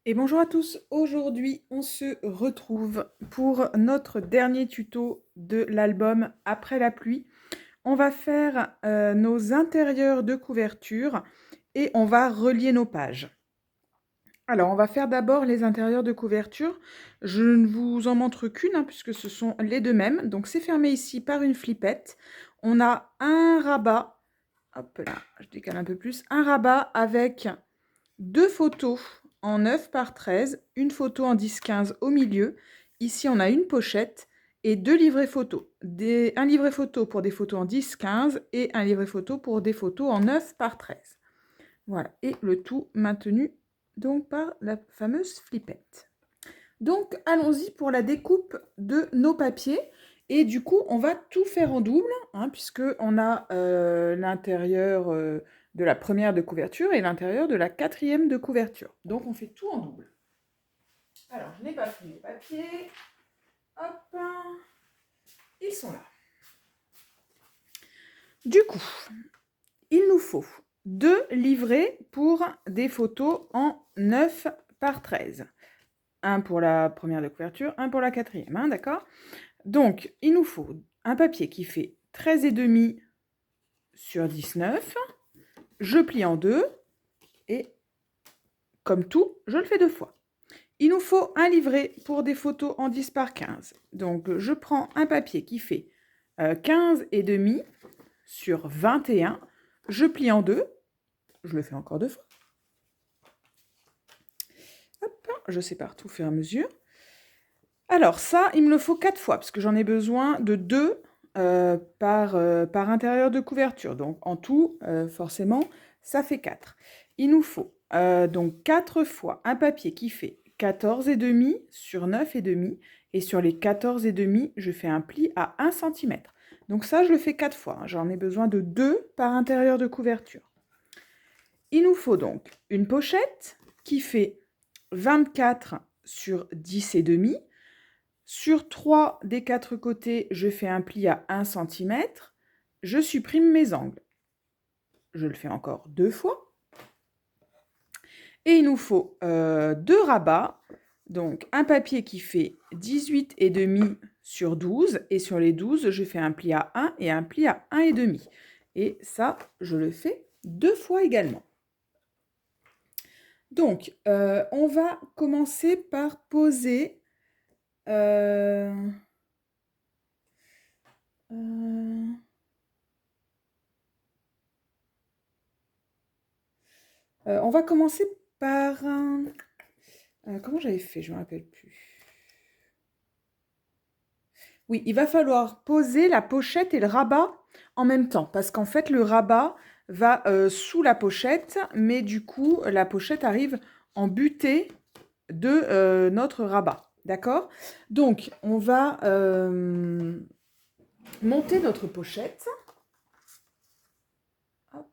Et bonjour à tous, aujourd'hui on se retrouve pour notre dernier tuto de l'album Après la pluie. On va faire nos intérieurs de couverture et on va relier nos pages. Alors on va faire d'abord les intérieurs de couverture. Je ne vous en montre qu'une puisque ce sont les deux mêmes. Donc c'est fermé ici par une flippette. On a un rabat, hop là, je décale un peu plus, un rabat avec deux photos en 9 par 13, une photo en 10-15 au milieu. Ici, on a une pochette et deux livrets photos. Un livret photo pour des photos en 10-15 et un livret photo pour des photos en 9 par 13. Voilà, et le tout maintenu donc par la fameuse flippette. Donc, allons-y pour la découpe de nos papiers. Et du coup, on va tout faire en double, puisqu'on a l'intérieur de la première de couverture et l'intérieur de la quatrième de couverture. Donc, on fait tout en double. Alors, je n'ai pas pris les papiers. Hop, ils sont là. Du coup, il nous faut deux livrets pour des photos en 9 par 13. Un pour la première de couverture, un pour la quatrième, d'accord ? Donc, il nous faut un papier qui fait 13,5 sur 19. Je plie en deux et, comme tout, je le fais deux fois. Il nous faut un livret pour des photos en 10 par 15. Donc, je prends un papier qui fait 15,5 sur 21. Je plie en deux. Je le fais encore deux fois. Hop, je sépare tout au fur et à mesure. Alors ça, il me le faut 4 fois, parce que j'en ai besoin de 2 par intérieur de couverture. Donc en tout, forcément, ça fait 4. Il nous faut donc 4 fois un papier qui fait 14,5 sur 9,5. Et sur les 14,5, je fais un pli à 1 cm. Donc ça, je le fais 4 fois. J'en ai besoin de 2 par intérieur de couverture. Il nous faut donc une pochette qui fait 24 sur 10,5. Sur 3 des 4 côtés, je fais un pli à 1 cm. Je supprime mes angles. Je le fais encore deux fois. Et il nous faut deux rabats. Donc un papier qui fait 18,5 sur 12. Et sur les 12, je fais un pli à 1 et un pli à 1,5. Et ça, je le fais deux fois également. Donc, on va commencer par poser... on va commencer par... comment j'avais fait? Je ne me rappelle plus. Oui, il va falloir poser la pochette et le rabat en même temps. Parce qu'en fait, le rabat va sous la pochette. Mais du coup, la pochette arrive en butée de notre rabat. D'accord? Donc, on va monter notre pochette. Hop.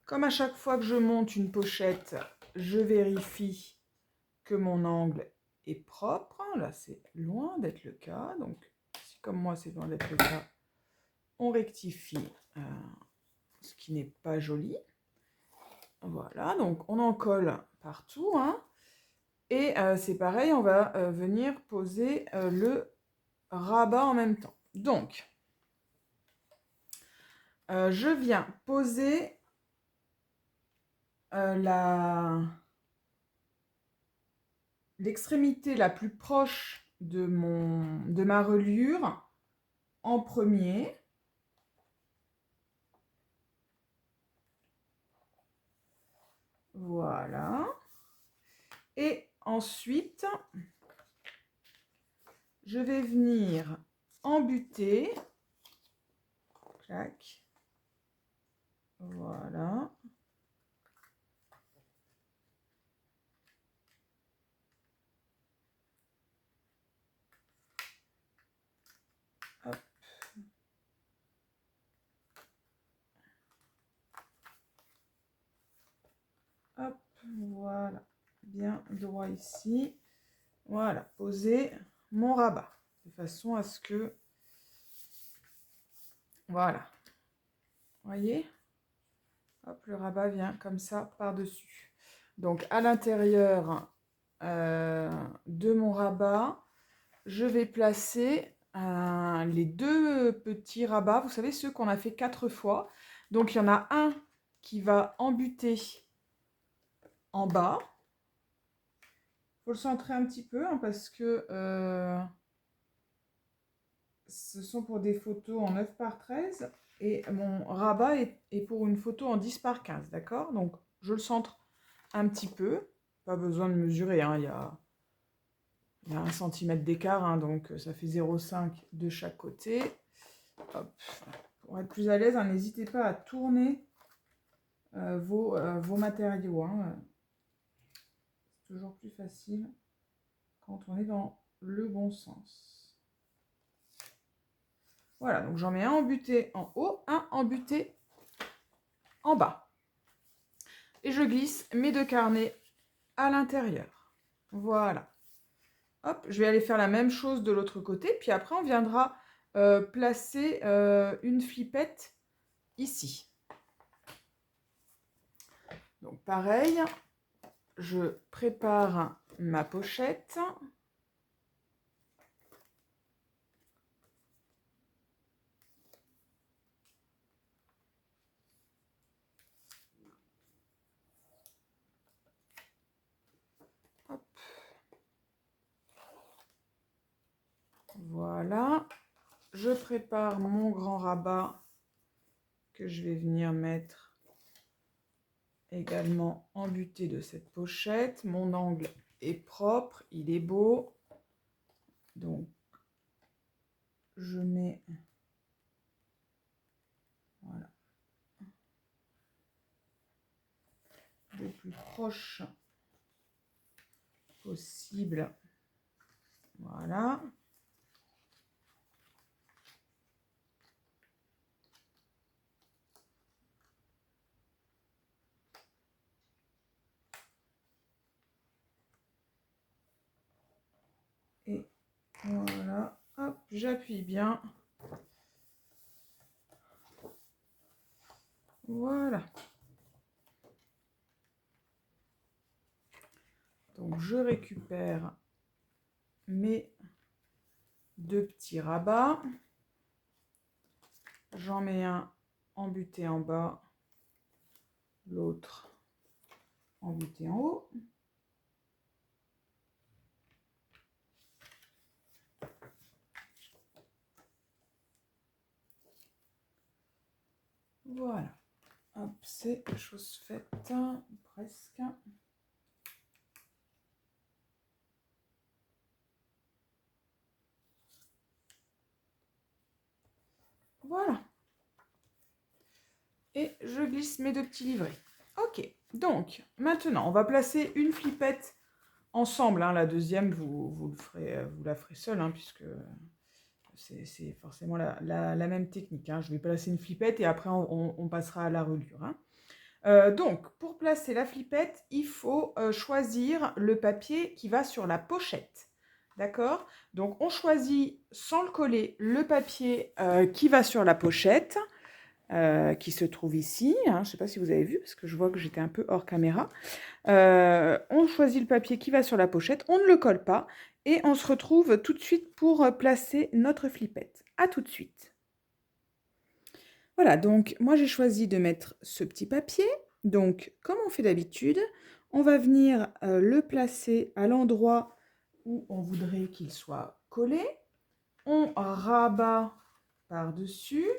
Comme à chaque fois que je monte une pochette, je vérifie que mon angle est propre. Là, c'est loin d'être le cas. Donc, si comme moi, c'est loin d'être le cas, on rectifie ce qui n'est pas joli. Voilà, donc on en colle partout. Et c'est pareil, on va venir poser le rabat en même temps. Donc, je viens poser l'extrémité la plus proche de ma reliure en premier. Voilà. Et ensuite, je vais venir embuter. Clac. Voilà. Hop. Hop, voilà. Bien droit ici. Voilà, poser mon rabat. De façon à ce que Voilà. Vous voyez? Hop, le rabat vient comme ça par-dessus. Donc, à l'intérieur de mon rabat, je vais placer les deux petits rabats. Vous savez, ceux qu'on a fait 4 fois. Donc, il y en a un qui va embuter en bas. Il faut le centrer un petit peu hein, parce que ce sont pour des photos en 9 par 13 et mon rabat est pour une photo en 10 par 15, d'accord? Donc, je le centre un petit peu. Pas besoin de mesurer, hein, il y a 1 cm d'écart, hein, donc ça fait 0,5 de chaque côté. Hop. Pour être plus à l'aise, hein, n'hésitez pas à tourner vos matériaux. Hein. C'est toujours plus facile quand on est dans le bon sens. Voilà, donc j'en mets un embuté en haut, un embuté en bas. Et je glisse mes deux carnets à l'intérieur. Voilà. Hop, je vais aller faire la même chose de l'autre côté, puis après on viendra placer une flippette ici. Donc pareil, je prépare ma pochette. Hop. Voilà, je prépare mon grand rabat que je vais venir mettre également embuté de cette pochette. Mon angle est propre, il est beau. Donc, je mets... Voilà. Le plus proche possible. Voilà. Et voilà, hop, j'appuie bien. Voilà. Donc, je récupère mes deux petits rabats. J'en mets un embuté en bas, l'autre embuté en haut. Voilà. Hop, c'est chose faite, presque. Voilà. Et je glisse mes deux petits livrets. Ok, donc maintenant, on va placer une flippette ensemble. Hein. La deuxième, vous la ferez seule, hein, puisque c'est forcément la même technique. Hein. Je vais placer une flippette et après, on passera à la reliure. Hein. Donc, pour placer la flippette, il faut choisir le papier qui va sur la pochette. D'accord? Donc, on choisit, sans le coller, le papier qui va sur la pochette, qui se trouve ici. Hein. Je ne sais pas si vous avez vu, parce que je vois que j'étais un peu hors caméra. On choisit le papier qui va sur la pochette, on ne le colle pas, et on se retrouve tout de suite pour placer notre flippette. À tout de suite. Voilà, donc moi j'ai choisi de mettre ce petit papier. Donc, comme on fait d'habitude, on va venir le placer à l'endroit où on voudrait qu'il soit collé. On rabat par-dessus.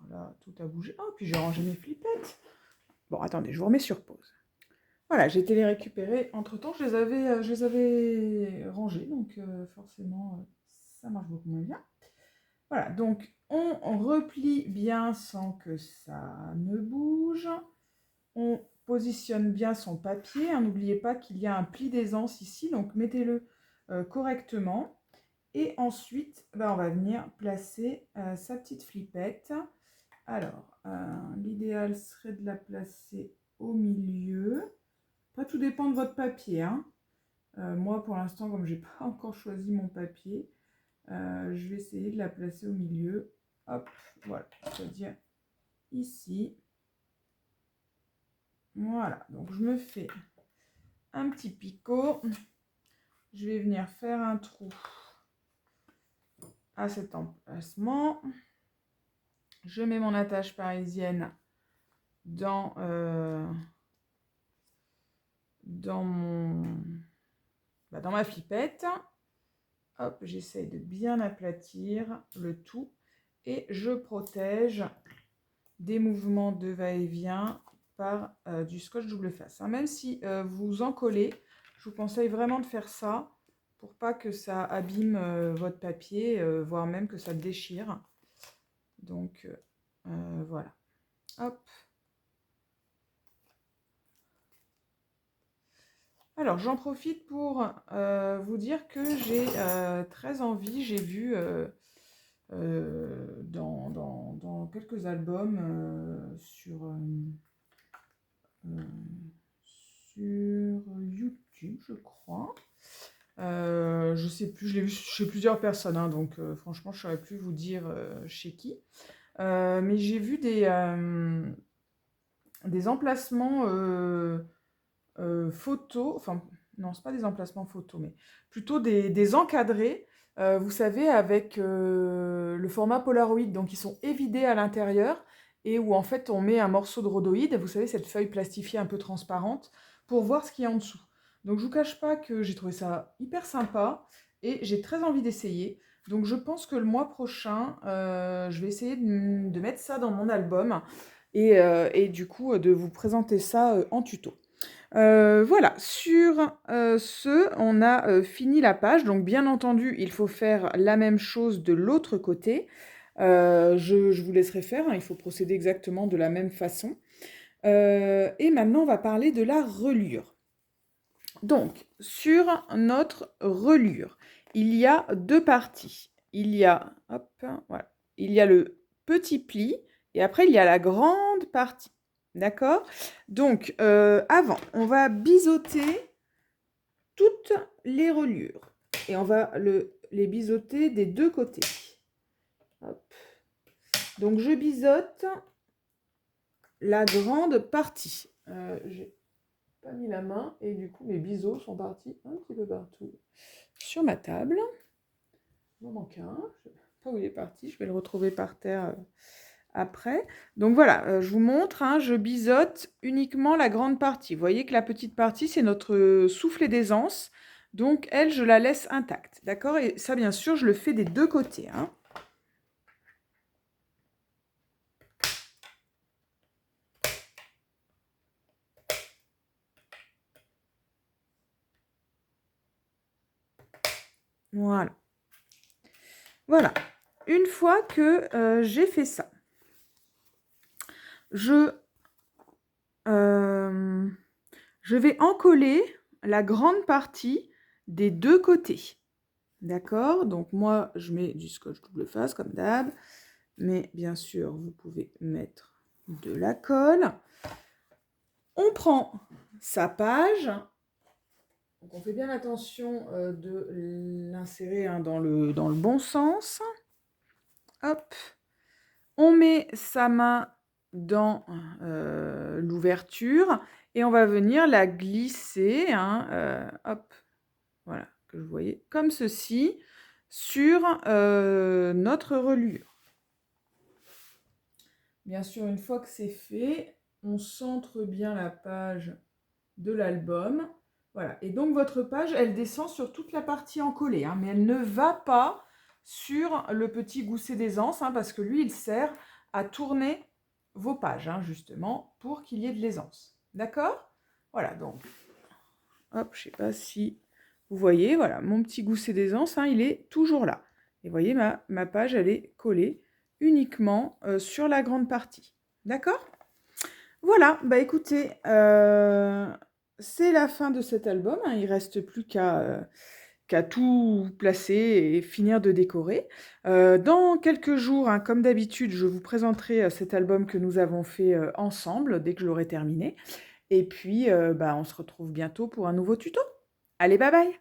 Alors là, tout a bougé. Oh, puis j'ai rangé mes flippettes. Bon, attendez, je vous remets sur pause. Voilà, j'ai été les récupérer. Entre-temps, je les avais rangées, donc forcément, ça marche beaucoup moins bien. Voilà, donc on replie bien sans que ça ne bouge. On positionne bien son papier. Hein, n'oubliez pas qu'il y a un pli d'aisance ici, donc mettez-le correctement. Et ensuite, on va venir placer sa petite flippette. Alors, l'idéal serait de la placer au milieu. Après, tout dépend de votre papier. Hein. Moi, pour l'instant, comme je n'ai pas encore choisi mon papier, je vais essayer de la placer au milieu. Hop, voilà, c'est-à-dire ici. Voilà, donc je me fais un petit picot. Je vais venir faire un trou à cet emplacement. Je mets mon attache parisienne dans ma flippette. Hop, j'essaye de bien aplatir le tout et je protège des mouvements de va-et-vient par du scotch double face. Même si vous en collez, je vous conseille vraiment de faire ça pour pas que ça abîme votre papier, voire même que ça le déchire. Donc voilà. Hop. Alors, j'en profite pour vous dire que j'ai très envie, j'ai vu dans quelques albums sur YouTube, je crois. Je sais plus, je l'ai vu chez plusieurs personnes, hein, donc franchement, je ne saurais plus vous dire chez qui. Mais j'ai vu des emplacements photos, enfin, non, c'est pas des emplacements photos, mais plutôt des encadrés, vous savez, avec le format Polaroid, donc ils sont évidés à l'intérieur et où en fait on met un morceau de rhodoïde, vous savez, cette feuille plastifiée un peu transparente, pour voir ce qu'il y a en dessous. Donc je vous cache pas que j'ai trouvé ça hyper sympa et j'ai très envie d'essayer. Donc je pense que le mois prochain, je vais essayer de mettre ça dans mon album et du coup de vous présenter ça en tuto. Voilà, sur ce, on a fini la page. Donc bien entendu, il faut faire la même chose de l'autre côté. Je vous laisserai faire, hein, il faut procéder exactement de la même façon. Et maintenant, on va parler de la reliure. Donc, sur notre reliure, il y a deux parties. Il y a, hop, voilà, il y a le petit pli et après, il y a la grande partie. D'accord? Donc, avant, on va biseauter toutes les reliures. Et on va les biseauter des deux côtés. Hop. Donc, je biseaute la grande partie. J'ai pas mis la main et du coup, mes biseaux sont partis un petit peu partout sur ma table. Il m'en manque un. Je ne sais pas où il est parti. Je vais le retrouver par terre après. Donc voilà, je vous montre, hein, je biseaute uniquement la grande partie. Vous voyez que la petite partie, c'est notre soufflet d'aisance. Donc elle, je la laisse intacte. D'accord? Et ça, bien sûr, je le fais des deux côtés. Hein. Voilà. Voilà. Une fois que j'ai fait ça, je vais encoller la grande partie des deux côtés. D'accord? Donc moi, je mets du scotch double face comme d'hab. Mais bien sûr, vous pouvez mettre de la colle. On prend sa page. Donc on fait bien attention de l'insérer hein, dans le bon sens. Hop. On met sa main dans l'ouverture et on va venir la glisser, hein, hop, voilà, que vous voyez, comme ceci, sur notre reliure. Bien sûr, une fois que c'est fait, on centre bien la page de l'album. Voilà, et donc votre page, elle descend sur toute la partie encollée, hein, mais elle ne va pas sur le petit gousset d'aisance, hein, parce que lui, il sert à tourner vos pages, hein, justement, pour qu'il y ait de l'aisance. D'accord? Voilà, donc, hop, je ne sais pas si vous voyez, voilà, mon petit gousset d'aisance, hein, il est toujours là. Et vous voyez, ma page, elle est collée uniquement sur la grande partie. D'accord? Voilà, bah écoutez, c'est la fin de cet album, hein, il ne reste plus qu'à tout placer et finir de décorer. Dans quelques jours, hein, comme d'habitude, je vous présenterai cet album que nous avons fait ensemble, dès que je l'aurai terminé. Et puis, bah, on se retrouve bientôt pour un nouveau tuto. Allez, bye bye!